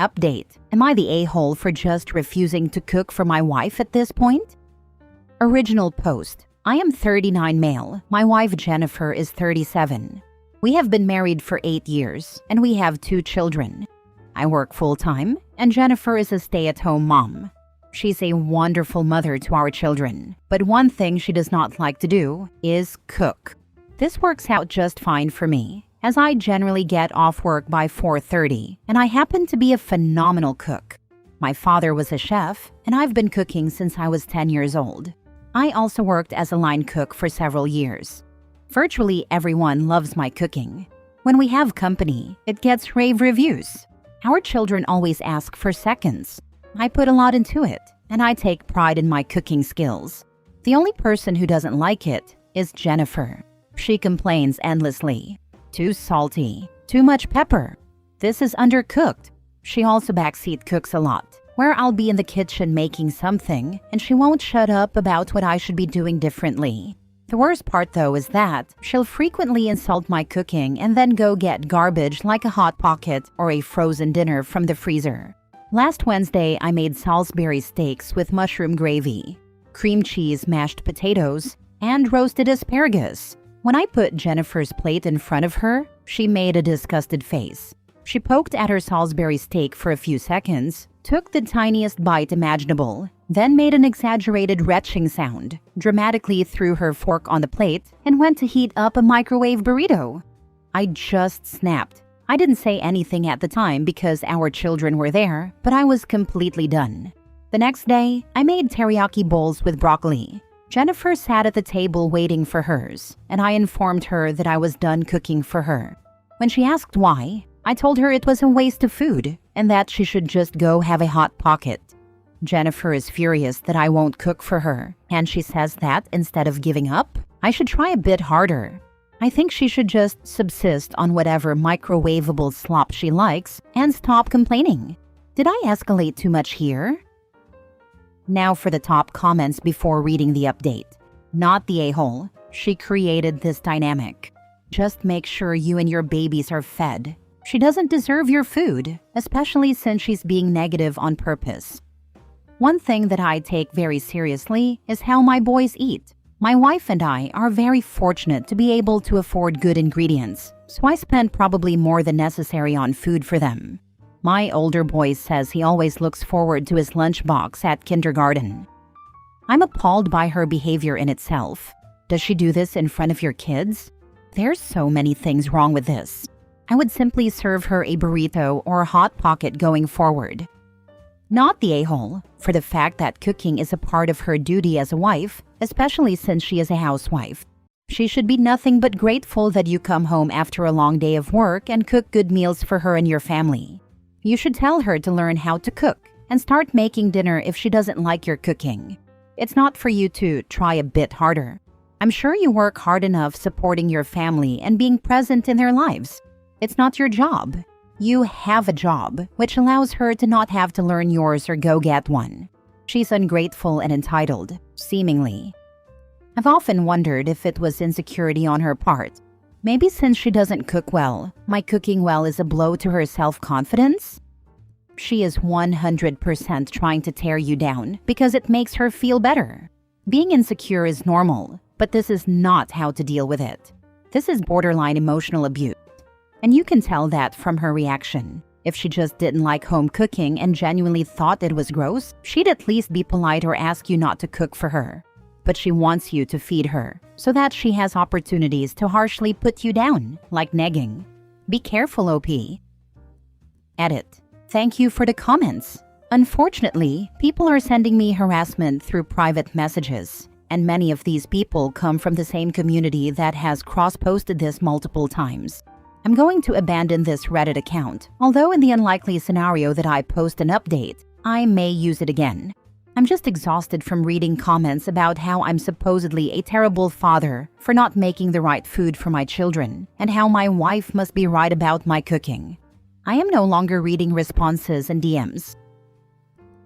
Update. Am I the a-hole for just refusing to cook for my wife at this point? Original post. I am 39 male. My wife Jennifer is 37. We have been married for 8 years, and we have 2 children. I work full-time, and Jennifer is a stay-at-home mom. She's a wonderful mother to our children, but one thing she does not like to do is cook. This works out just fine for me, as I generally get off work by 4:30, and I happen to be a phenomenal cook. My father was a chef, and I've been cooking since I was 10 years old. I also worked as a line cook for several years. Virtually everyone loves my cooking. When we have company, it gets rave reviews. Our children always ask for seconds. I put a lot into it, and I take pride in my cooking skills. The only person who doesn't like it is Jennifer. She complains endlessly. Too salty, too much pepper. This is undercooked. She also backseat cooks a lot, where I'll be in the kitchen making something, and she won't shut up about what I should be doing differently. The worst part though is that she'll frequently insult my cooking and then go get garbage like a Hot Pocket or a frozen dinner from the freezer. Last Wednesday, I made Salisbury steaks with mushroom gravy, cream cheese, mashed potatoes, and roasted asparagus. When I put Jennifer's plate in front of her, she made a disgusted face. She poked at her Salisbury steak for a few seconds, took the tiniest bite imaginable, then made an exaggerated retching sound, dramatically threw her fork on the plate, and went to heat up a microwave burrito. I just snapped. I didn't say anything at the time because our children were there, but I was completely done. The next day, I made teriyaki bowls with broccoli. Jennifer sat at the table waiting for hers, and I informed her that I was done cooking for her. When she asked why, I told her it was a waste of food and that she should just go have a Hot Pocket. Jennifer is furious that I won't cook for her, and she says that instead of giving up, I should try a bit harder. I think she should just subsist on whatever microwavable slop she likes and stop complaining. Did I escalate too much here? Now for the top comments before reading the update. Not the a-hole. She created this dynamic. Just make sure you and your babies are fed. She doesn't deserve your food, especially since she's being negative on purpose. One thing that I take very seriously is how my boys eat. My wife and I are very fortunate to be able to afford good ingredients, so I spend probably more than necessary on food for them. My older boy says he always looks forward to his lunchbox at kindergarten. I'm appalled by her behavior in itself. Does she do this in front of your kids? There's so many things wrong with this. I would simply serve her a burrito or a Hot Pocket going forward. Not the a-hole, for the fact that cooking is a part of her duty as a wife, especially since she is a housewife. She should be nothing but grateful that you come home after a long day of work and cook good meals for her and your family. You should tell her to learn how to cook and start making dinner if she doesn't like your cooking. It's not for you to try a bit harder. I'm sure you work hard enough supporting your family and being present in their lives. It's not your job. You have a job, which allows her to not have to learn yours or go get one. She's ungrateful and entitled, seemingly. I've often wondered if it was insecurity on her part. Maybe since she doesn't cook well, my cooking well is a blow to her self-confidence? She is 100% trying to tear you down because it makes her feel better. Being insecure is normal, but this is not how to deal with it. This is borderline emotional abuse. And you can tell that from her reaction. If she just didn't like home cooking and genuinely thought it was gross, she'd at least be polite or ask you not to cook for her. But she wants you to feed her, so that she has opportunities to harshly put you down, like negging. Be careful, OP. Edit. Thank you for the comments. Unfortunately, people are sending me harassment through private messages, and many of these people come from the same community that has cross-posted this multiple times. I'm going to abandon this Reddit account, although in the unlikely scenario that I post an update, I may use it again. I'm just exhausted from reading comments about how I'm supposedly a terrible father for not making the right food for my children, and how my wife must be right about my cooking. I am no longer reading responses and DMs.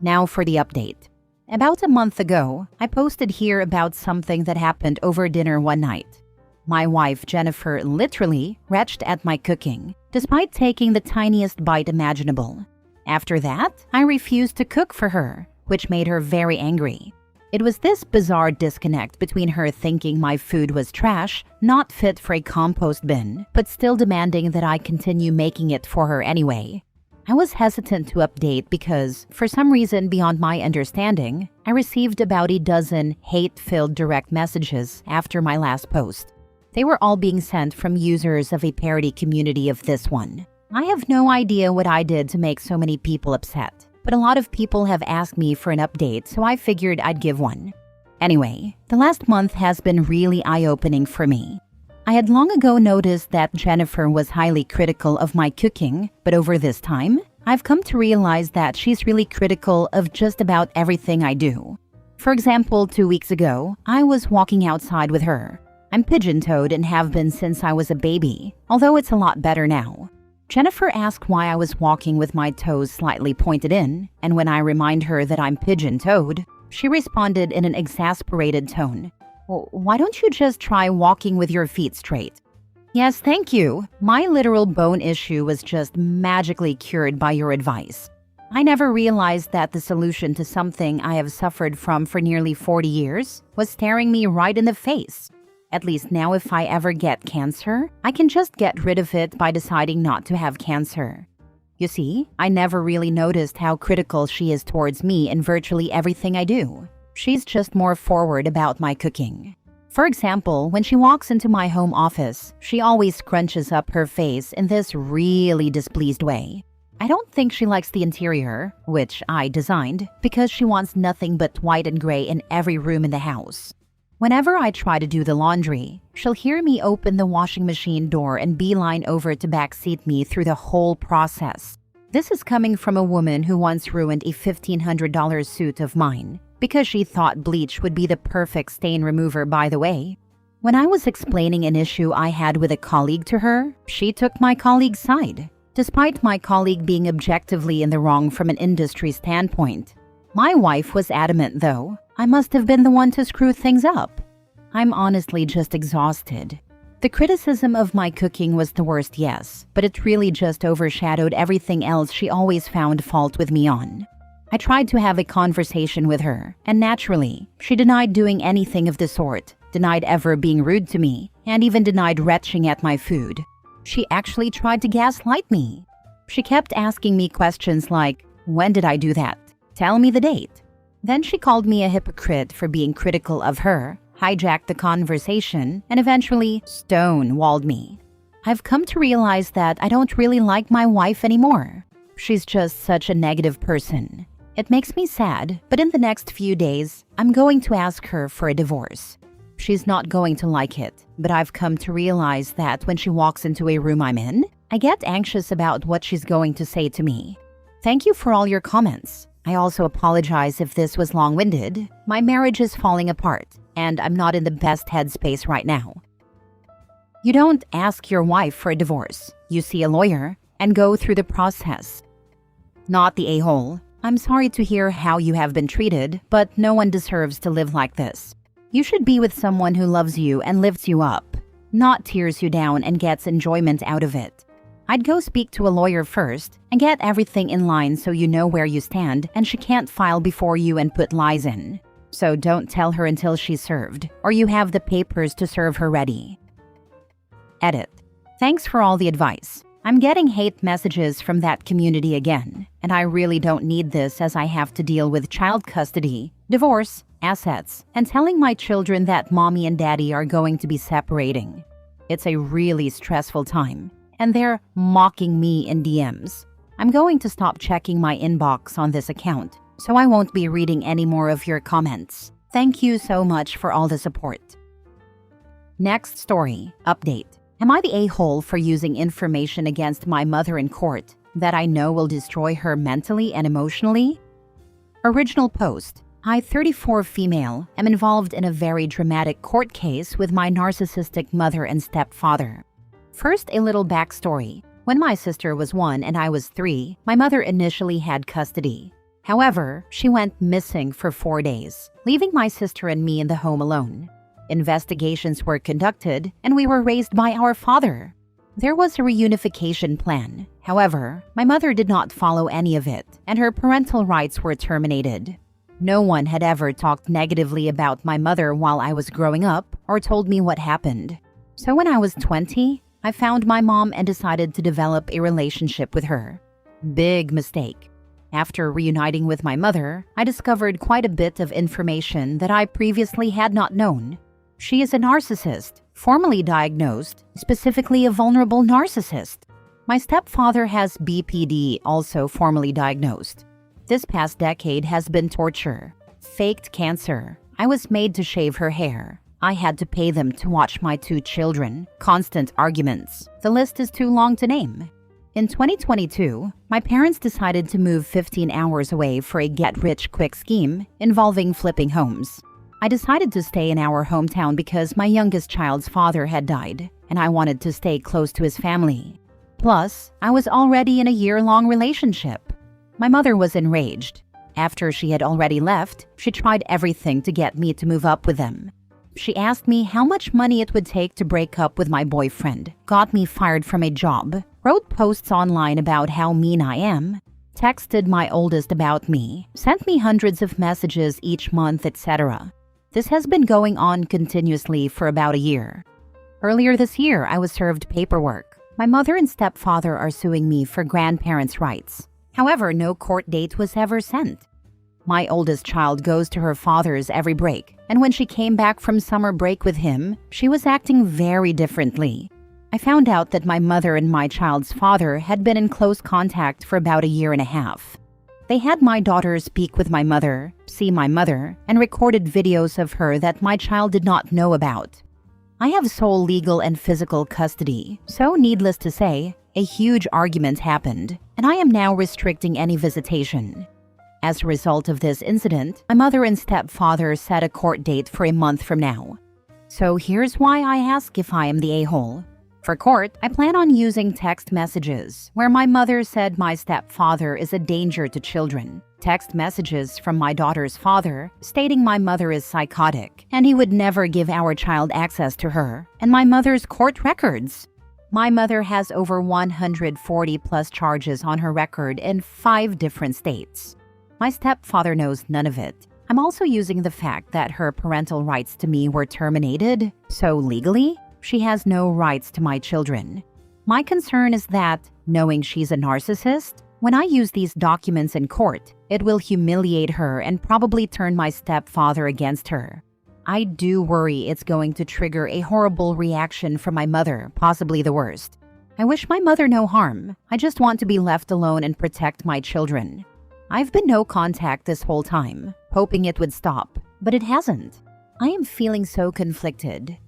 Now for the update. About a month ago, I posted here about something that happened over dinner one night. My wife, Jennifer, literally retched at my cooking, despite taking the tiniest bite imaginable. After that, I refused to cook for her, which made her very angry. It was this bizarre disconnect between her thinking my food was trash, not fit for a compost bin, but still demanding that I continue making it for her anyway. I was hesitant to update because, for some reason beyond my understanding, I received about a dozen hate-filled direct messages after my last post. They were all being sent from users of a parody community of this one. I have no idea what I did to make so many people upset, but a lot of people have asked me for an update, so I figured I'd give one. Anyway, the last month has been really eye-opening for me. I had long ago noticed that Jennifer was highly critical of my cooking, but over this time, I've come to realize that she's really critical of just about everything I do. For example, 2 weeks ago, I was walking outside with her. I'm pigeon-toed and have been since I was a baby, although it's a lot better now. Jennifer asked why I was walking with my toes slightly pointed in, and when I remind her that I'm pigeon-toed, she responded in an exasperated tone. "Well, why don't you just try walking with your feet straight?" Yes, thank you. My literal bone issue was just magically cured by your advice. I never realized that the solution to something I have suffered from for nearly 40 years was staring me right in the face. At least now if I ever get cancer, I can just get rid of it by deciding not to have cancer. You see, I never really noticed how critical she is towards me in virtually everything I do. She's just more forward about my cooking. For example, when she walks into my home office, she always scrunches up her face in this really displeased way. I don't think she likes the interior, which I designed, because she wants nothing but white and gray in every room in the house. Whenever I try to do the laundry, she'll hear me open the washing machine door and beeline over to backseat me through the whole process. This is coming from a woman who once ruined a $1,500 suit of mine because she thought bleach would be the perfect stain remover, by the way. When I was explaining an issue I had with a colleague to her, she took my colleague's side, despite my colleague being objectively in the wrong from an industry standpoint. My wife was adamant, though. I must have been the one to screw things up. I'm honestly just exhausted. The criticism of my cooking was the worst, yes, but it really just overshadowed everything else she always found fault with me on. I tried to have a conversation with her, and naturally, she denied doing anything of the sort, denied ever being rude to me, and even denied retching at my food. She actually tried to gaslight me. She kept asking me questions like, "When did I do that? Tell me the date." Then she called me a hypocrite for being critical of her, hijacked the conversation, and eventually stonewalled me. I've come to realize that I don't really like my wife anymore. She's just such a negative person. It makes me sad, but in the next few days, I'm going to ask her for a divorce. She's not going to like it, but I've come to realize that when she walks into a room I'm in, I get anxious about what she's going to say to me. Thank you for all your comments. I also apologize if this was long-winded. My marriage is falling apart, and I'm not in the best headspace right now. You don't ask your wife for a divorce. You see a lawyer and go through the process. Not the a-hole. I'm sorry to hear how you have been treated, but no one deserves to live like this. You should be with someone who loves you and lifts you up, not tears you down and gets enjoyment out of it. I'd go speak to a lawyer first and get everything in line so you know where you stand and she can't file before you and put lies in. So don't tell her until she's served, or you have the papers to serve her ready. Edit. Thanks for all the advice. I'm getting hate messages from that community again, and I really don't need this as I have to deal with child custody, divorce, assets, and telling my children that mommy and daddy are going to be separating. It's a really stressful time. And they're mocking me in DMs. I'm going to stop checking my inbox on this account, so I won't be reading any more of your comments. Thank you so much for all the support. Next story, update. Am I the a-hole for using information against my mother in court that I know will destroy her mentally and emotionally? Original post. I, 34 female, am involved in a very dramatic court case with my narcissistic mother and stepfather. First, a little backstory. When my sister was 1 and I was 3, my mother initially had custody. However, she went missing for 4 days, leaving my sister and me in the home alone. Investigations were conducted, and we were raised by our father. There was a reunification plan. However, my mother did not follow any of it, and her parental rights were terminated. No one had ever talked negatively about my mother while I was growing up or told me what happened. So when I was 20, I found my mom and decided to develop a relationship with her. Big mistake. After reuniting with my mother, I discovered quite a bit of information that I previously had not known. She is a narcissist, formally diagnosed, specifically a vulnerable narcissist. My stepfather has BPD, also formally diagnosed. This past decade has been torture. Faked cancer. I was made to shave her hair. I had to pay them to watch my 2 children. Constant arguments. The list is too long to name. In 2022, my parents decided to move 15 hours away for a get-rich-quick scheme involving flipping homes. I decided to stay in our hometown because my youngest child's father had died, and I wanted to stay close to his family. Plus, I was already in a year-long relationship. My mother was enraged. After she had already left, she tried everything to get me to move up with them. She asked me how much money it would take to break up with my boyfriend, got me fired from a job, wrote posts online about how mean I am, texted my oldest about me, sent me hundreds of messages each month, etc. This has been going on continuously for about a year. Earlier this year, I was served paperwork. My mother and stepfather are suing me for grandparents' rights. However, no court date was ever sent. My oldest child goes to her father's every break, and when she came back from summer break with him, she was acting very differently. I found out that my mother and my child's father had been in close contact for about a year and a half. They had my daughter speak with my mother, see my mother, and recorded videos of her that my child did not know about. I have sole legal and physical custody, so needless to say, a huge argument happened, and I am now restricting any visitation. As a result of this incident, my mother and stepfather set a court date for a month from now. So here's why I ask if I am the a-hole. For court, I plan on using text messages, where my mother said my stepfather is a danger to children. Text messages from my daughter's father stating my mother is psychotic and he would never give our child access to her, and my mother's court records. My mother has over 140 plus charges on her record in 5 different states. My stepfather knows none of it. I'm also using the fact that her parental rights to me were terminated, so legally, she has no rights to my children. My concern is that, knowing she's a narcissist, when I use these documents in court, it will humiliate her and probably turn my stepfather against her. I do worry it's going to trigger a horrible reaction from my mother, possibly the worst. I wish my mother no harm. I just want to be left alone and protect my children. I've been no contact this whole time, hoping it would stop, but it hasn't. I am feeling so conflicted.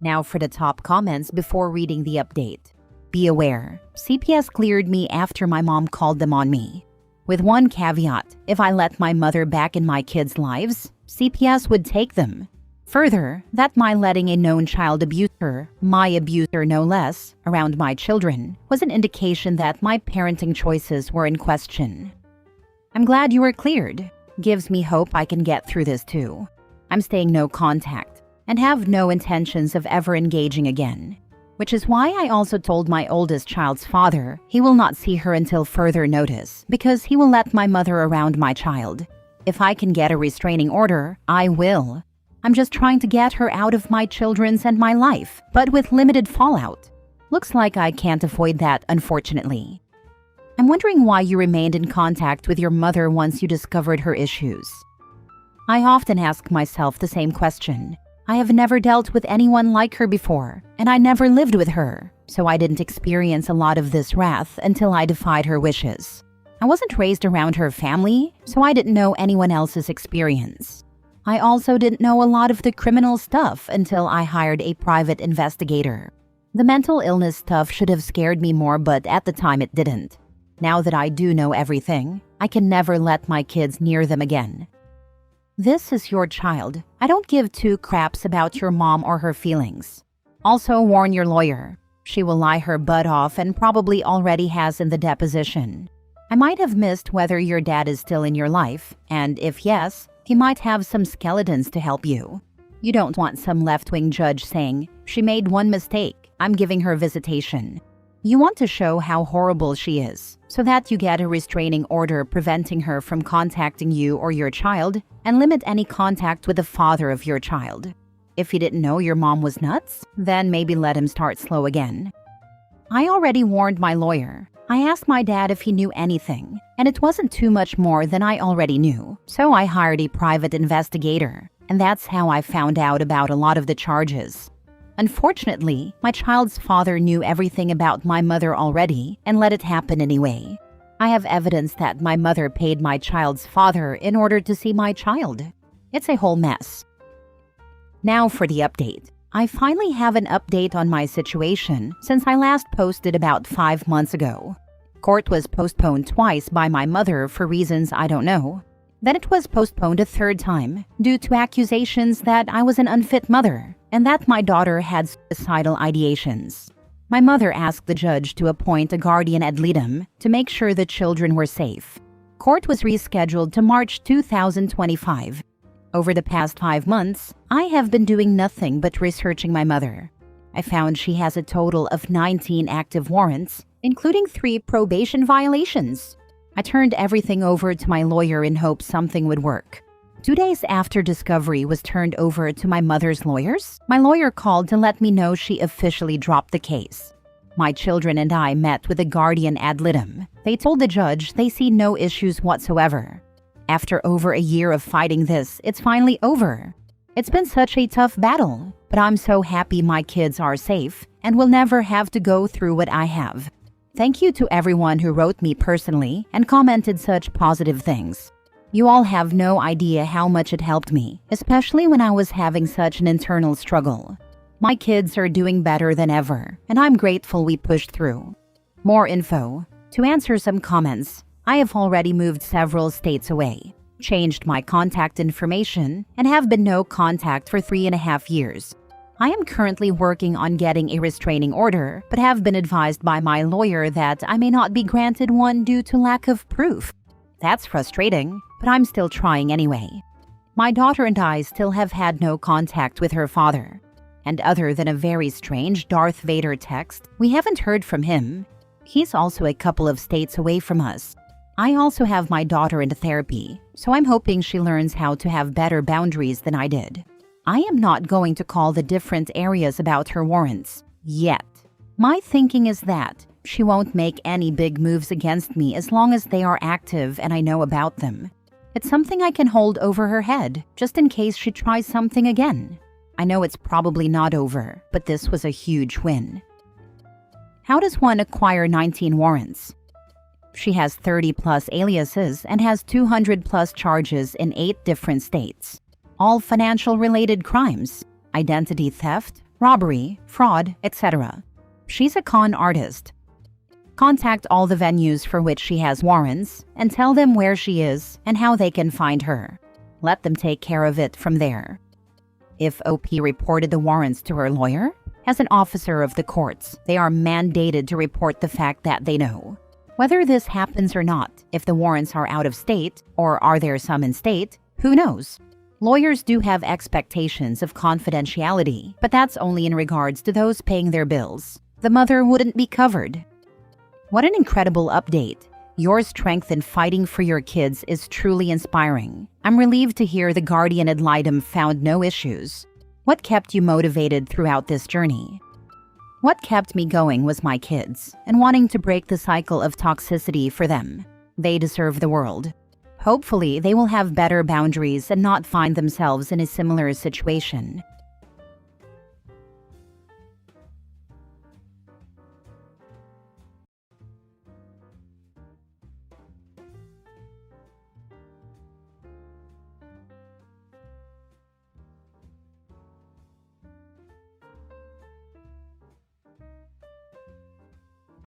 Now for the top comments before reading the update. Be aware, CPS cleared me after my mom called them on me. With one caveat, if I let my mother back in my kids' lives, CPS would take them. Further, that my letting a known child abuser, my abuser no less, around my children, was an indication that my parenting choices were in question. I'm glad you were cleared. Gives me hope I can get through this too. I'm staying no contact and have no intentions of ever engaging again. Which is why I also told my oldest child's father he will not see her until further notice because he will let my mother around my child. If I can get a restraining order, I will. I'm just trying to get her out of my children's and my life, but with limited fallout. Looks like I can't avoid that, unfortunately. I'm wondering why you remained in contact with your mother once you discovered her issues. I often ask myself the same question. I have never dealt with anyone like her before, and I never lived with her, so I didn't experience a lot of this wrath until I defied her wishes. I wasn't raised around her family, so I didn't know anyone else's experience. I also didn't know a lot of the criminal stuff until I hired a private investigator. The mental illness stuff should have scared me more, but at the time it didn't. Now that I do know everything, I can never let my kids near them again. This is your child. I don't give 2 craps about your mom or her feelings. Also warn your lawyer. She will lie her butt off and probably already has in the deposition. I might have missed whether your dad is still in your life, and if yes, he might have some skeletons to help you. You don't want some left-wing judge saying, "She made one mistake, I'm giving her visitation." You want to show how horrible she is, so that you get a restraining order preventing her from contacting you or your child, and limit any contact with the father of your child. If he didn't know your mom was nuts, then maybe let him start slow again. I already warned my lawyer. I asked my dad if he knew anything, and it wasn't too much more than I already knew, so I hired a private investigator, and that's how I found out about a lot of the charges. Unfortunately, my child's father knew everything about my mother already and let it happen anyway. I have evidence that my mother paid my child's father in order to see my child. It's a whole mess. Now for the update. I finally have an update on my situation since I last posted about 5 months ago. Court was postponed twice by my mother for reasons I don't know. Then it was postponed a third time due to accusations that I was an unfit mother and that my daughter had suicidal ideations. My mother asked the judge to appoint a guardian ad litem to make sure the children were safe. Court was rescheduled to March 2025. Over the past 5 months, I have been doing nothing but researching my mother. I found she has a total of 19 active warrants, including 3 probation violations. I turned everything over to my lawyer in hopes something would work. 2 days after discovery was turned over to my mother's lawyers, my lawyer called to let me know she officially dropped the case. My children and I met with a guardian ad litem. They told the judge they see no issues whatsoever. After over a year of fighting this, it's finally over. It's been such a tough battle, but I'm so happy my kids are safe and will never have to go through what I have. Thank you to everyone who wrote me personally and commented such positive things. You all have no idea how much it helped me, especially when I was having such an internal struggle. My kids are doing better than ever, and I'm grateful we pushed through. More info. To answer some comments, I have already moved several states away, changed my contact information, and have been no contact for 3.5 years. I am currently working on getting a restraining order, but have been advised by my lawyer that I may not be granted one due to lack of proof. That's frustrating, but I'm still trying anyway. My daughter and I still have had no contact with her father. And other than a very strange Darth Vader text, we haven't heard from him. He's also a couple of states away from us. I also have my daughter into therapy, so I'm hoping she learns how to have better boundaries than I did. I am not going to call the different areas about her warrants yet. My thinking is that she won't make any big moves against me as long as they are active and I know about them. It's something I can hold over her head, just in case she tries something again. I know it's probably not over, but this was a huge win. How does one acquire 19 warrants? She has 30+ aliases and has 200+ charges in 8 different states. All financial-related crimes, identity theft, robbery, fraud, etc. She's a con artist. Contact all the venues for which she has warrants and tell them where she is and how they can find her. Let them take care of it from there. If OP reported the warrants to her lawyer, as an officer of the courts, they are mandated to report the fact that they know. Whether this happens or not, if the warrants are out of state, or are there some in state, who knows? Lawyers do have expectations of confidentiality, but that's only in regards to those paying their bills. The mother wouldn't be covered. What an incredible update. Your strength in fighting for your kids is truly inspiring. I'm relieved to hear the guardian ad litem found no issues. What kept you motivated throughout this journey? What kept me going was my kids, and wanting to break the cycle of toxicity for them. They deserve the world. Hopefully, they will have better boundaries and not find themselves in a similar situation.